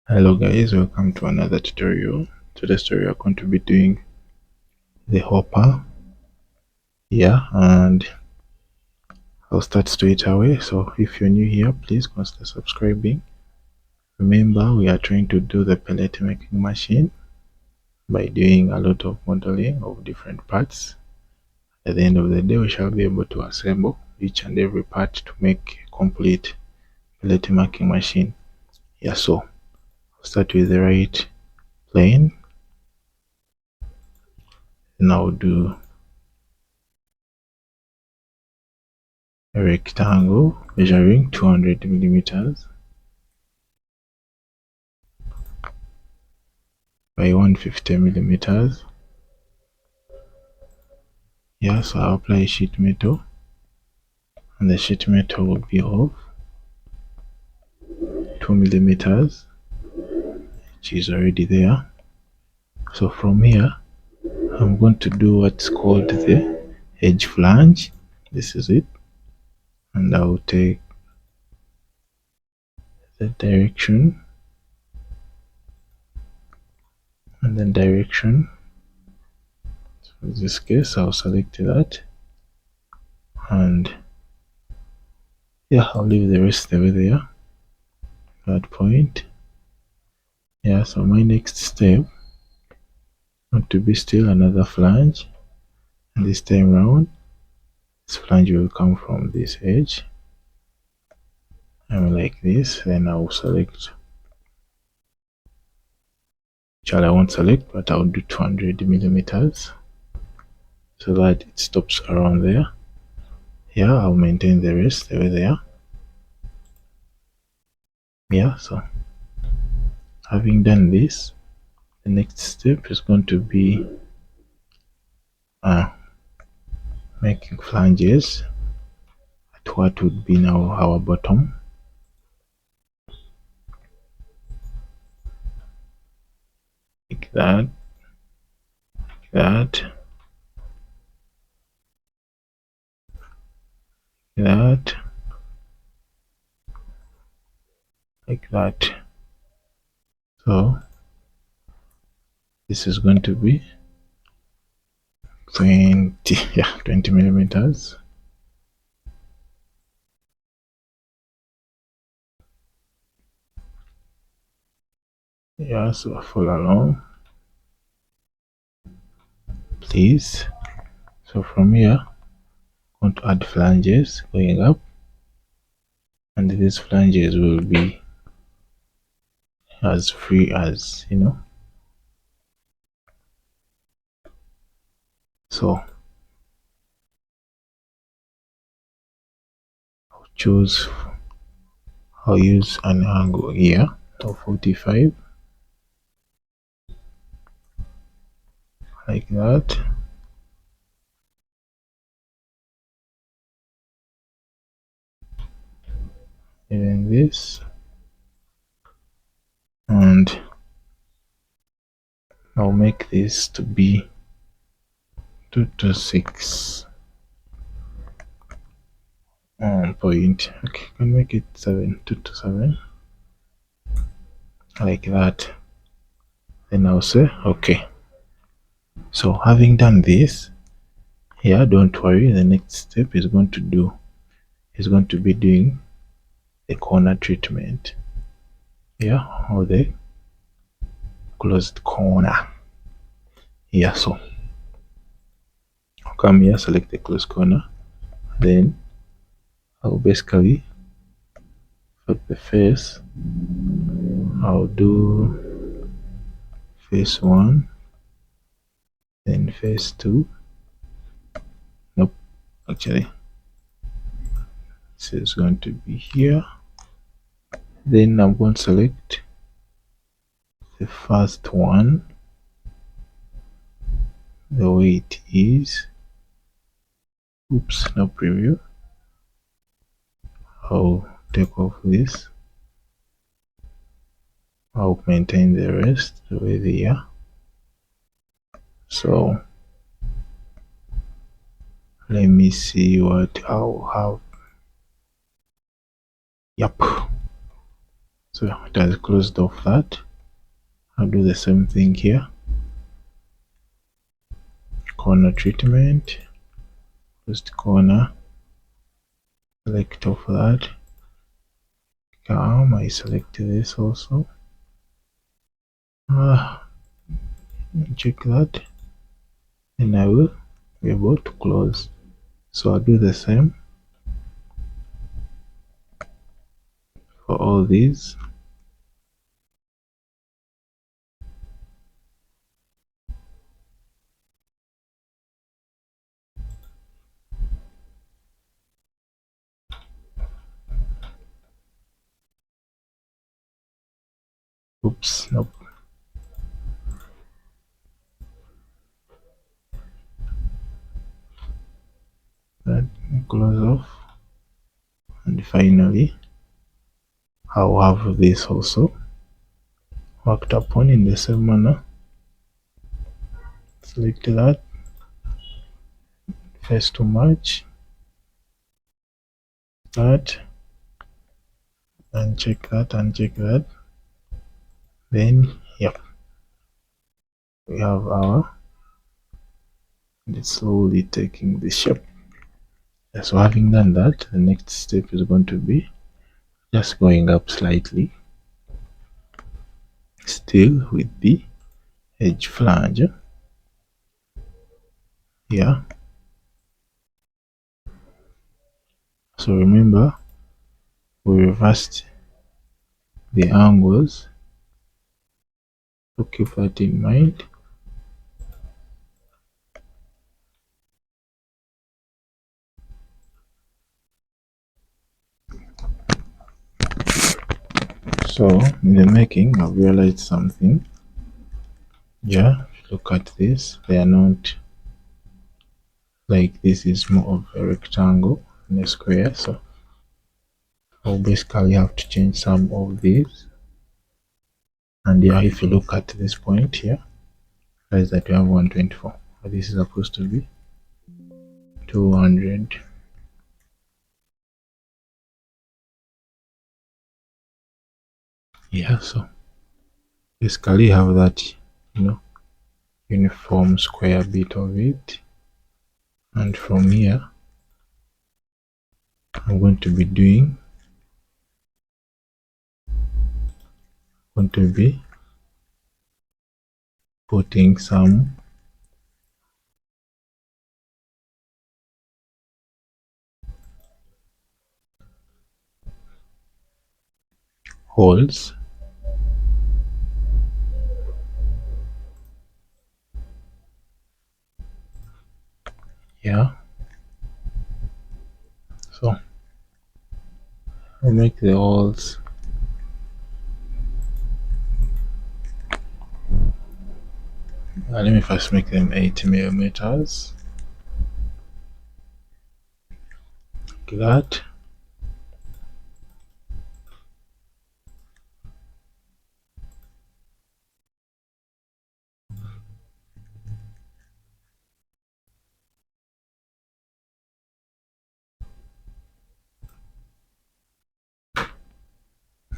Hello guys, welcome to another tutorial. Today's tutorial I'm going to be doing the hopper. And I'll start straight away. So if you're new here, please consider subscribing. Remember, we are trying to do the pellet making machine by doing a lot of modeling of different parts. At the end of the day, we shall be able to assemble each and every part to make a complete pellet making machine. So I'll start with the right plane. Now do a rectangle measuring 200 millimeters by 150 millimeters. So I'll apply sheet metal, and the sheet metal will be of 2 millimeters, which is already there. So from here, I'm going to do what's called the edge flange. This is it, and I'll take the direction and then direction. So in this case, I'll select that, and I'll leave the rest over there. That point. So my next step going to be still another flange, and this time round this flange will come from this edge, and like this. Then I'll select, actually I won't select, but I'll do 200 millimeters so that it stops around there. I'll maintain the rest over there. So having done this, the next step is going to be making flanges at what would be now our bottom. Like that, that, that, like that. So this is going to be 20 millimeters. So follow along, please. So from here, I'm going to add flanges going up, and these flanges will be as free as So I'll use an angle here of 45, like that. Even this, and I'll make this to be 2 to 6 point. Okay, can make it 2 to 7, like that. Then I'll say okay. So having done this, don't worry, the next step is going to be doing the corner treatment, or the closed corner. So I'll come here, select the closed corner, then I'll basically for the face, I'll do face 1, then face 2. Nope, actually this is going to be here. Then I'm going to select the first one the way it is. Oops, no preview. I'll take off this. I'll maintain the rest the way they are. So let me see what I'll have. So So it has closed off that. I'll do the same thing here. Corner treatment, first corner, select off that. I select this also. Check that, and I will be able to close. So I'll do the same for all these. Oops, nope. That close off, and finally I'll have this also worked upon in the same manner. Select that, first to match that, and check that, and check that. Then yep, we have our, and it's slowly taking the shape. So having done that, the next step is going to be just going up slightly, still with the edge flange. Yeah. So remember, we reversed the angles, so keep that in mind. So in the making, I've realized something. Yeah, look at this. They are not like this, is more of a rectangle and a square. So I'll basically have to change some of these. And yeah, if you look at this point here, realize that we have 124. But this is supposed to be 200. Yeah, so basically have that, uniform square bit of it. And from here, I'm going to be putting some holes. Yeah, so I'll make the holes let me first make them 8 millimeters, like that.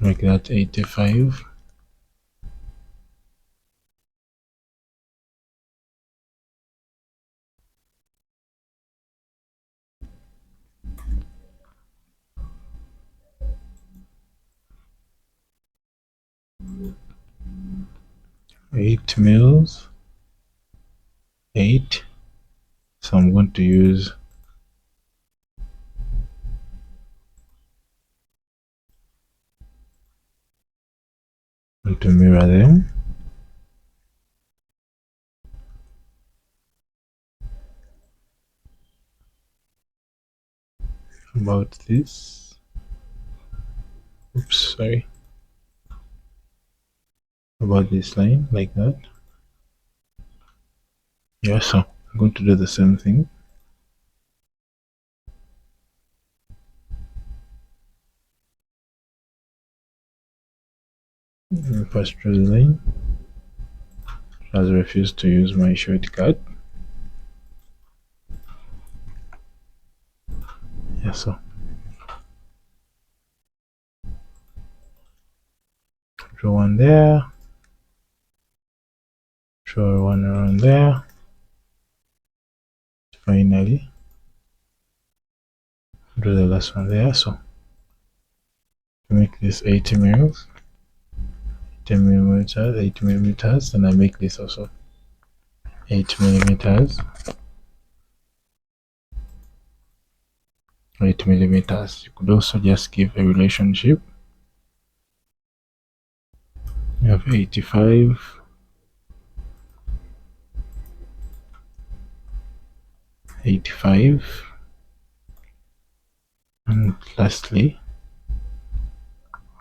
Make that 85. Eight mils, 8. So I'm going to use to mirror them. About this. Oops, sorry. About this line, like that. Yeah, so I'm going to do the same thing. First draw the line. Has refused to use my shortcut. Yeah, so draw one there, draw one around there. Finally, draw the last one there. So to make this 80 mils, 10 millimeters, 8 millimeters, and I make this also 8 millimeters, 8 millimeters. You could also just give a relationship. You have 85, 85, and lastly,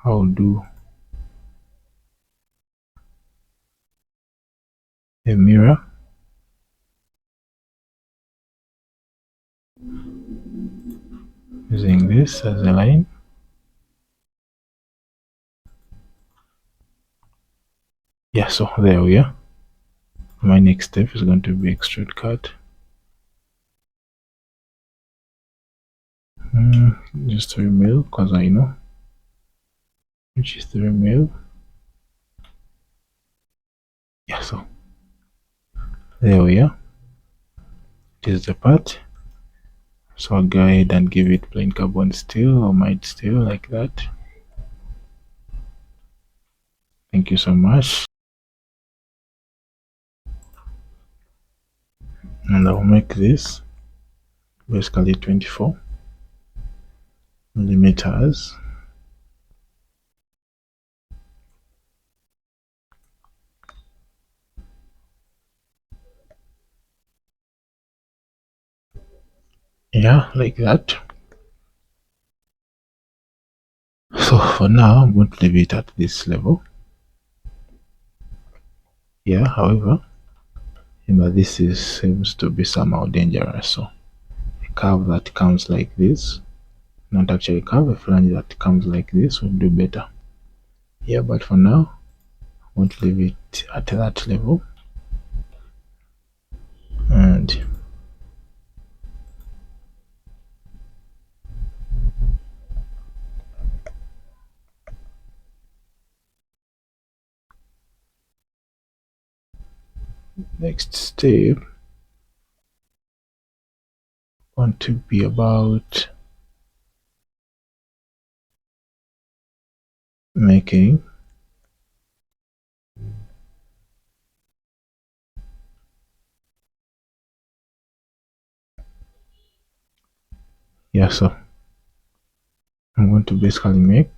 I'll do a mirror using this as a line. Yeah, so there we are. My next step is going to be extrude cut. Just 3 mil, because I know which is 3 mil. Yeah, so there we are. It is the part. So I'll go ahead and give it plain carbon steel or mild steel like that. Thank you so much. And I'll make this basically 24 millimeters. Yeah, like that. So for now, I'm going to leave it at this level. Yeah, however, this seems to be somehow dangerous. So a curve that comes like this, not actually curve, a flange that comes like this will do better. Yeah, but for now, I want to leave it at that level. And next step want to be about making so I'm going to basically make